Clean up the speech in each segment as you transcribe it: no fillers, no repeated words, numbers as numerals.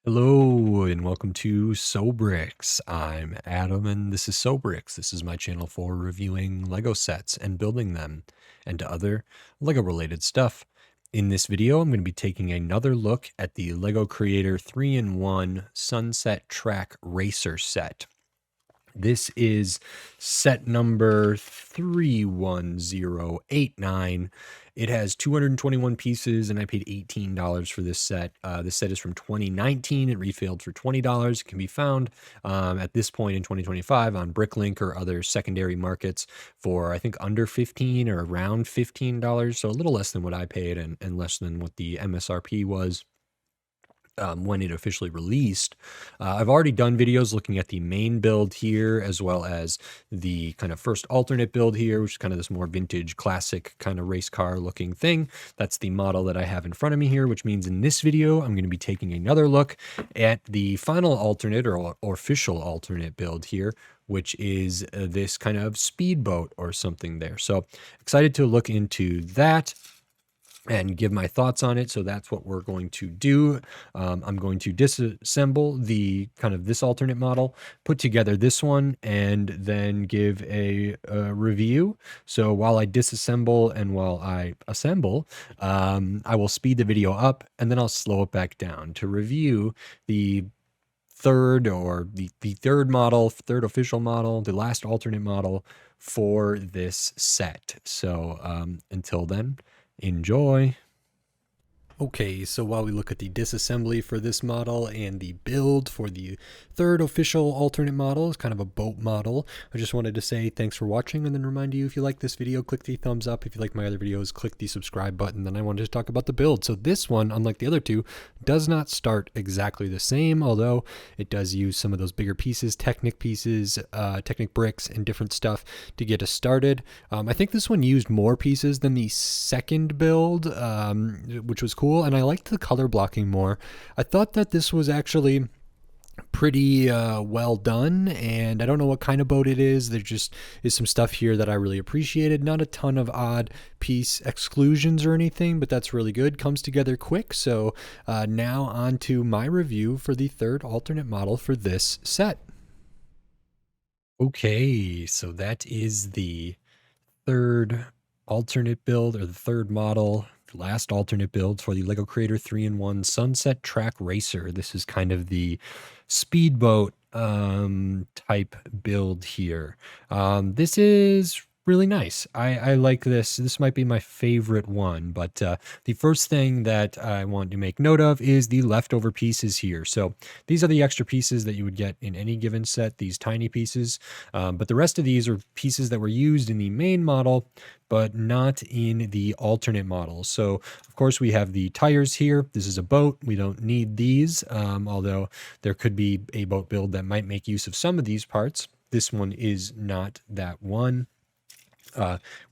Hello and welcome to SoBricks. I'm Adam and this is SoBricks. This is my channel for reviewing Lego sets and building them and other Lego related stuff. In this video, I'm going to be taking another look at the Lego Creator 3-in-1 Sunset Track Racer set. This is set number 31089. It has 221 pieces, and I paid $18 for this set. This set is from 2019. It retailed for $20. It can be found at this point in 2025 on Bricklink or other secondary markets for, I think, under $15 or around $15. So a little less than what I paid and less than what the MSRP was when it officially released. I've already done videos looking at the main build here, as well as the kind of first alternate build here, which is kind of this more vintage, classic kind of race car looking thing. That's the model that I have in front of me here, which means in this video, I'm going to be taking another look at the final alternate or official alternate build here, which is this kind of speedboat or something there. So excited to look into that and give my thoughts on it. So that's what we're going to do. I'm going to disassemble the kind of this alternate model, put together this one, and then give a review. So while I disassemble and while I assemble, I will speed the video up and then I'll slow it back down to review the third model, third official model, the last alternate model for this set. So until then, enjoy. Okay, so while we look at the disassembly for this model and the build for the third official alternate model, it's kind of a boat model, I just wanted to say thanks for watching and then remind you, if you like this video, click the thumbs up. If you like my other videos, click the subscribe button. Then I wanted to talk about the build. So this one, unlike the other two, does not start exactly the same, although it does use some of those bigger pieces, Technic pieces, Technic bricks, and different stuff to get us started. I think this one used more pieces than the second build, which was cool. And I liked the color blocking more. I thought that this was actually pretty well done, and I don't know what kind of boat it is. There just is some stuff here that I really appreciated. Not a ton of odd piece exclusions or anything, but that's really good. Comes together quick. So now on to my review for the third alternate model for this set. Okay, so that is the third alternate build, or the third model, last alternate build for the Lego Creator 3-in-1 Sunset Track Racer. This is kind of the speedboat type build here. This is really nice. I like this. This might be my favorite one, but the first thing that I want to make note of is the leftover pieces here. So these are the extra pieces that you would get in any given set, these tiny pieces, but the rest of these are pieces that were used in the main model, but not in the alternate model. So of course we have the tires here. This is a boat. We don't need these, although there could be a boat build that might make use of some of these parts. This one is not that one.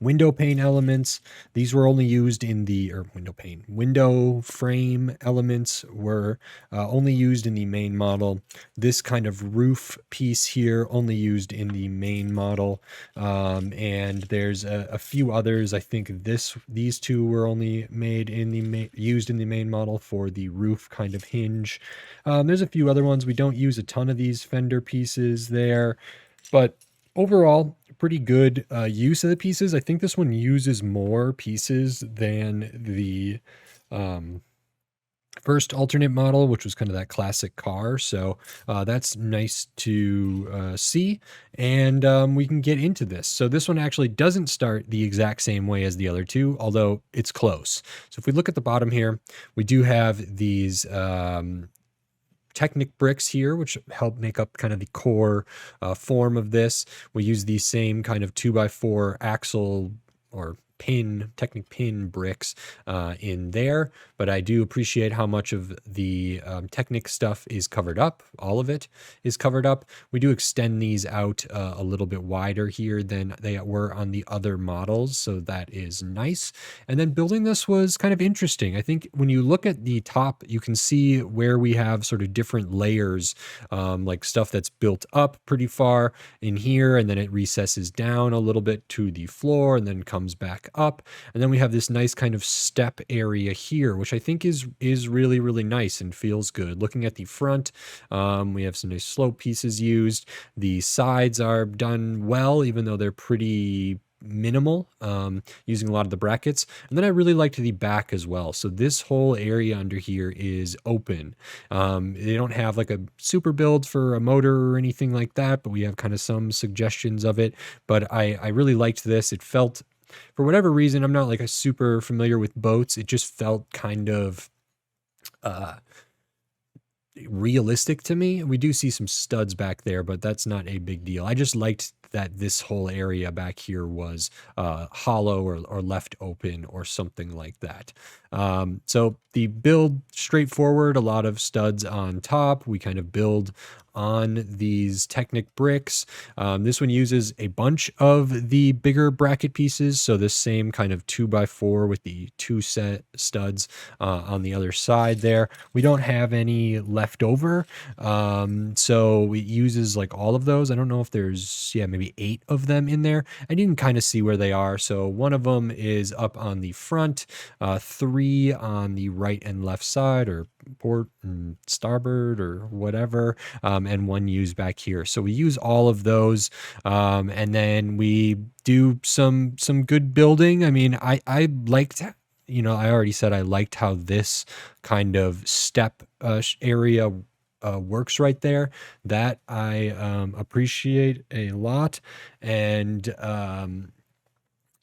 Window pane elements, these were only used in the, or window frame elements were only used in the main model. This kind of roof piece here only used in the main model, and there's a few others. I think these two were only made in the used in the main model for the roof kind of hinge. There's a few other ones. We don't use a ton of these fender pieces there, but overall, pretty good use of the pieces. I think this one uses more pieces than the first alternate model, which was kind of that classic car. So that's nice to see. And we can get into this. So this one actually doesn't start the exact same way as the other two, although it's close. So if we look at the bottom here, we do have these Technic bricks here, which help make up kind of the core form of this. We use these same kind of 2x4 axle or Technic pin bricks in there, but I do appreciate how much of the Technic stuff is covered up. All of it is covered up. We do extend these out a little bit wider here than they were on the other models, so that is nice. And then building this was kind of interesting. I think when you look at the top, you can see where we have sort of different layers, like stuff that's built up pretty far in here, and then it recesses down a little bit to the floor and then comes back back up. And then we have this nice kind of step area here, which I think is really, really nice and feels good. Looking at the front, we have some nice slope pieces used. The sides are done well, even though they're pretty minimal, using a lot of the brackets. And then I really liked the back as well. So this whole area under here is open. They don't have like a super build for a motor or anything like that, but we have kind of some suggestions of it. But I really liked this. It felt, for whatever reason, I'm not like a super familiar with boats. It just felt kind of realistic to me. We do see some studs back there, but that's not a big deal. I just liked that this whole area back here was hollow or left open or something like that. So the build, straightforward, a lot of studs on top. We kind of build on these Technic bricks. This one uses a bunch of the bigger bracket pieces, so this same kind of 2x4 with the 2 set studs on the other side there. We don't have any left over, so it uses like all of those. I don't know if there's, yeah, maybe 8 of them in there. I didn't kind of see where they are, so one of them is up on the front, 3 on the right and left side, or port and starboard or whatever, and 1 used back here. So we use all of those, and then we do some good building. I mean, I liked, I already said I liked how this kind of step area works right there. That I appreciate a lot, and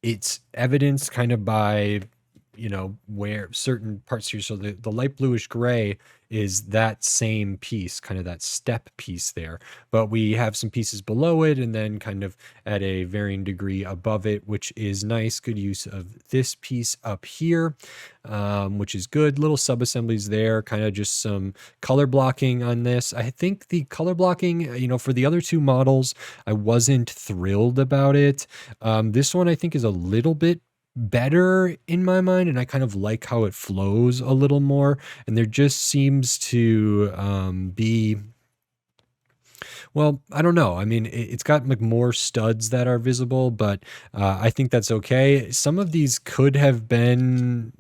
it's evidenced kind of by where certain parts here. So the light bluish gray is that same piece, kind of that step piece there, but we have some pieces below it and then kind of at a varying degree above it, which is nice. Good use of this piece up here, which is good. Little sub assemblies there, kind of just some color blocking on this. I think the color blocking, for the other 2 models, I wasn't thrilled about it. This one I think is a little bit better in my mind, and I kind of like how it flows a little more, and there just seems to be, well, I don't know. I mean, it's got like more studs that are visible, but I think that's okay. Some of these could have been,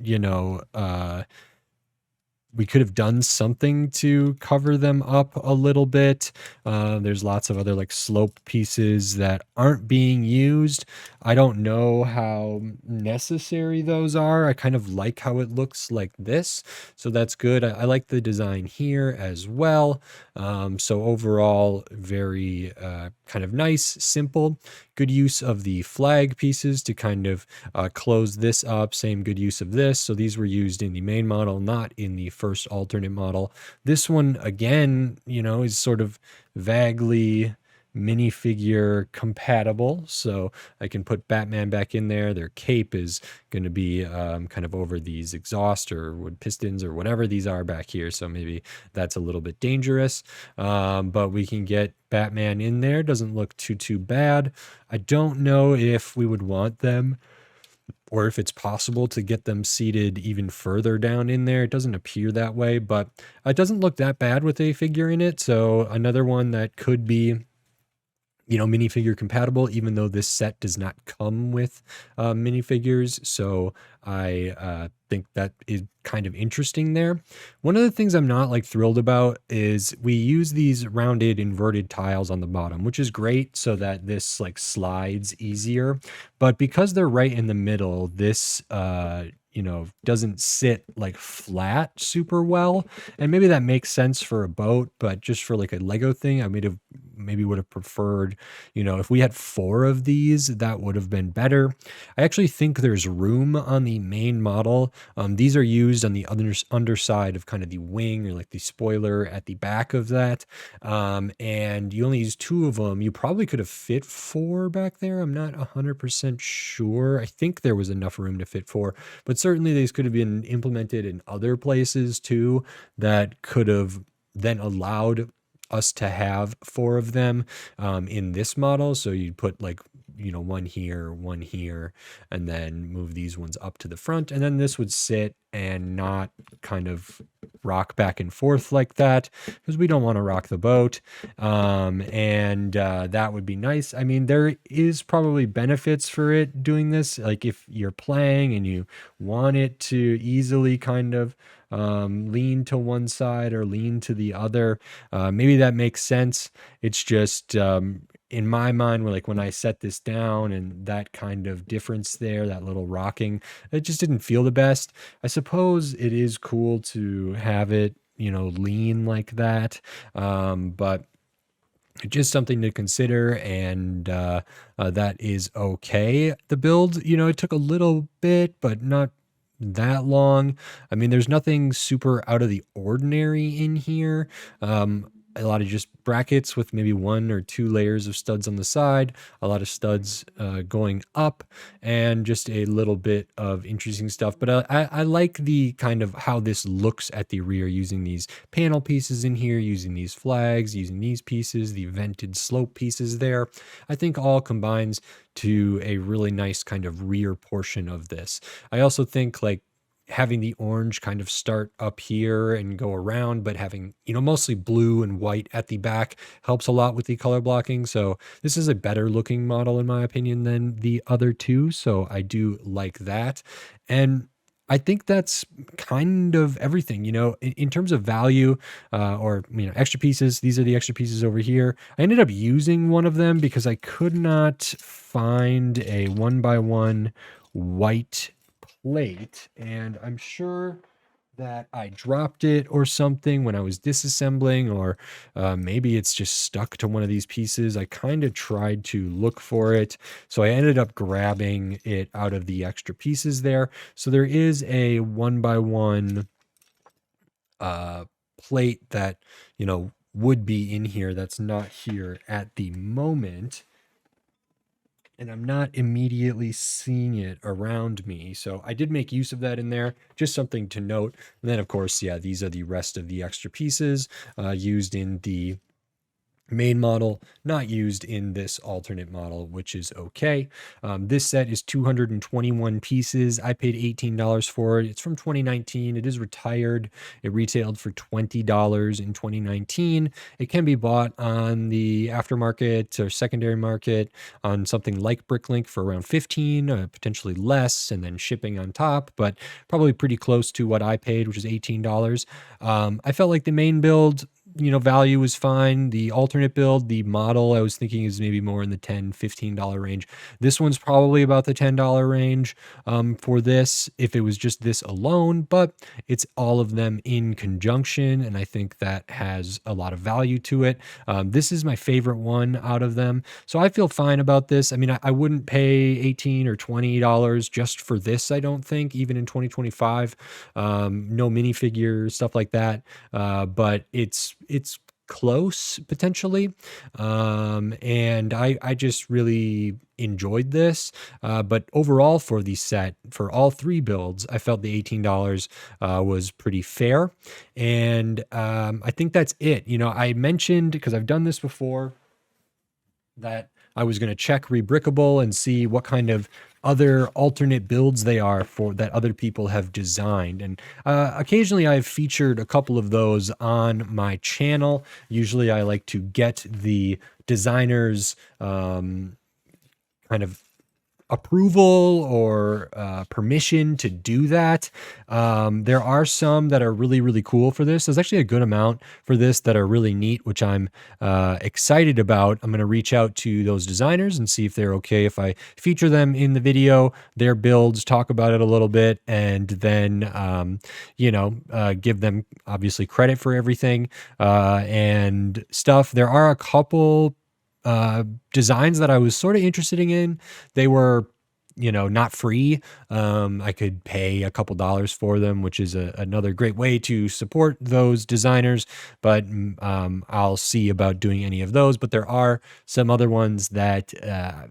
we could have done something to cover them up a little bit. There's lots of other like slope pieces that aren't being used. I don't know how necessary those are. I kind of like how it looks like this, so that's good. I like the design here as well. So overall, very kind of nice, simple. Good use of the flag pieces to kind of close this up. Same good use of this. So these were used in the main model, not in the first alternate model. This one, again, is sort of vaguely minifigure compatible. So I can put Batman back in there. Their cape is going to be kind of over these exhaust or wood pistons or whatever these are back here. So maybe that's a little bit dangerous. But we can get Batman in there. Doesn't look too bad. I don't know if we would want them, or if it's possible to get them seated even further down in there. It doesn't appear that way, but it doesn't look that bad with a figure in it. So another one that could be, minifigure compatible, even though this set does not come with minifigures. So I think that is kind of interesting there. One of the things I'm not like thrilled about is we use these rounded inverted tiles on the bottom, which is great so that this like slides easier. But because they're right in the middle, this doesn't sit like flat super well. And maybe that makes sense for a boat, but just for like a Lego thing, I maybe would have preferred, if we had 4 of these, that would have been better. I actually think there's room on the main model. These are used on the underside of kind of the wing, or like the spoiler at the back of that. And you only use 2 of them. You probably could have fit 4 back there. I'm not 100% sure. I think there was enough room to fit 4, but certainly these could have been implemented in other places too, that could have then allowed us to have 4 of them in this model. So you'd put like one here, and then move these ones up to the front. And then this would sit and not kind of rock back and forth like that, because we don't want to rock the boat. And that would be nice. I mean, there is probably benefits for it doing this. Like if you're playing and you want it to easily kind of lean to one side or lean to the other, maybe that makes sense. It's just in my mind, when I set this down and that kind of difference there, that little rocking, it just didn't feel the best. I suppose it is cool to have it, lean like that. But just something to consider, and that is okay. The build, it took a little bit, but not that long. I mean, there's nothing super out of the ordinary in here. A lot of just brackets with maybe 1 or 2 layers of studs on the side, a lot of studs going up, and just a little bit of interesting stuff. But I like the kind of how this looks at the rear, using these panel pieces in here, using these flags, using these pieces, the vented slope pieces there. I think all combines to a really nice kind of rear portion of this. I also think like having the orange kind of start up here and go around, but having, mostly blue and white at the back helps a lot with the color blocking. So this is a better looking model in my opinion than the other two. So I do like that. And I think that's kind of everything, in terms of value, or, extra pieces. These are the extra pieces over here. I ended up using one of them because I could not find a 1x1 white plate, and I'm sure that I dropped it or something when I was disassembling, or maybe it's just stuck to one of these pieces. I kind of tried to look for it, so I ended up grabbing it out of the extra pieces there. So there is a 1x1 plate that would be in here that's not here at the moment, and I'm not immediately seeing it around me. So I did make use of that in there, just something to note. And then of course, yeah, these are the rest of the extra pieces used in the main model, not used in this alternate model, which is okay. This set is 221 pieces. I paid $18 for it. It's from 2019. It is retired. It retailed for $20 in 2019. It can be bought on the aftermarket or secondary market on something like Bricklink for around 15, potentially less, and then shipping on top, but probably pretty close to what I paid, which is $18. I felt like the main build, value was fine. The alternate build, the model, I was thinking is maybe more in the $10, $15 range. This one's probably about the $10 range for this, if it was just this alone, but it's all of them in conjunction, and I think that has a lot of value to it. This is my favorite one out of them, so I feel fine about this. I mean, I wouldn't pay $18 or $20 just for this, I don't think, even in 2025. No minifigure, stuff like that, but it's close potentially. And I just really enjoyed this. But overall for the set, for all 3 builds, I felt the $18 was pretty fair. And I think that's it. I mentioned, because I've done this before, that I was going to check Rebrickable and see what kind of other alternate builds they are for that other people have designed. And occasionally I've featured a couple of those on my channel. Usually I like to get the designers kind of approval or permission to do that. There are some that are really, really cool for this. There's actually a good amount for this that are really neat, which I'm excited about. I'm going to reach out to those designers and see if they're okay if I feature them in the video, their builds, talk about it a little bit, and then, give them obviously credit for everything and stuff. There are a couple designs that I was sort of interested in. They were not free. I could pay a couple dollars for them, which is another great way to support those designers. But I'll see about doing any of those. But there are some other ones that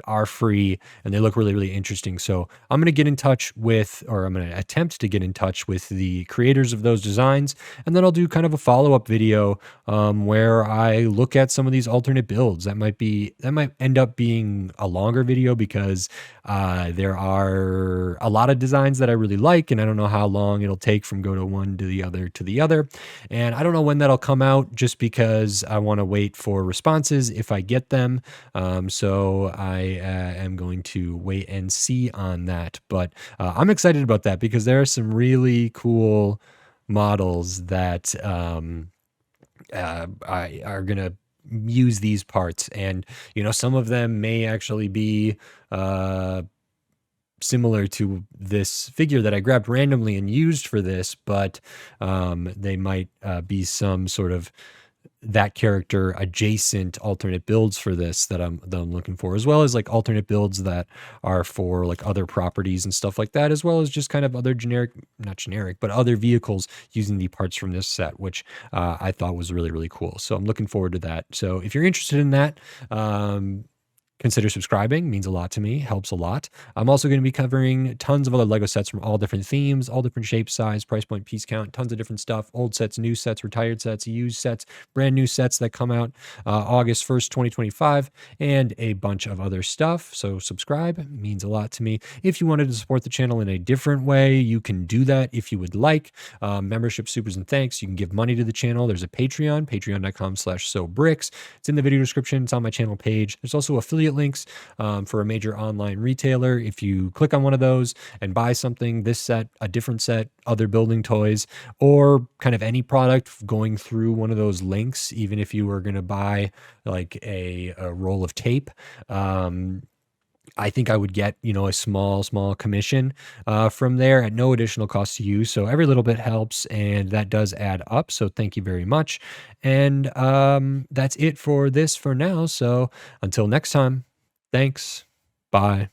are free and they look really, really interesting. So I'm going to get in touch with, or I'm going to attempt to get in touch with the creators of those designs. And then I'll do kind of a follow-up video where I look at some of these alternate builds. That might end up being a longer video because there are a lot of designs that I really like, and I don't know how long it'll take from go to one to the other to the other. And I don't know when that'll come out just because I want to wait for responses if I get them. So I am going to wait and see on that. But I'm excited about that because there are some really cool models that are going to use these parts. And, some of them may actually be similar to this figure that I grabbed randomly and used for this, but they might be some sort of that character adjacent alternate builds for this that I'm looking for, as well as like alternate builds that are for like other properties and stuff like that, as well as just kind of other not generic, but other vehicles using the parts from this set, which I thought was really, really cool. So I'm looking forward to that. So if you're interested in that, consider subscribing. Means a lot to me, helps a lot. I'm also going to be covering tons of other Lego sets from all different themes, all different shape, size, price point, piece count, tons of different stuff, old sets, new sets, retired sets, used sets, brand new sets that come out August 1st, 2025, and a bunch of other stuff. So subscribe, means a lot to me. If you wanted to support the channel in a different way, you can do that if you would like. Membership, supers, and thanks. You can give money to the channel. There's a Patreon, patreon.com/SoBricks. It's in the video description. It's on my channel page. There's also affiliate links for a major online retailer. If you click on one of those and buy something, this set, a different set, other building toys, or kind of any product going through one of those links, even if you were going to buy like a roll of tape, I think I would get, a small commission from there at no additional cost to you. So every little bit helps, and that does add up. So thank you very much. And that's it for this for now. So until next time, thanks. Bye.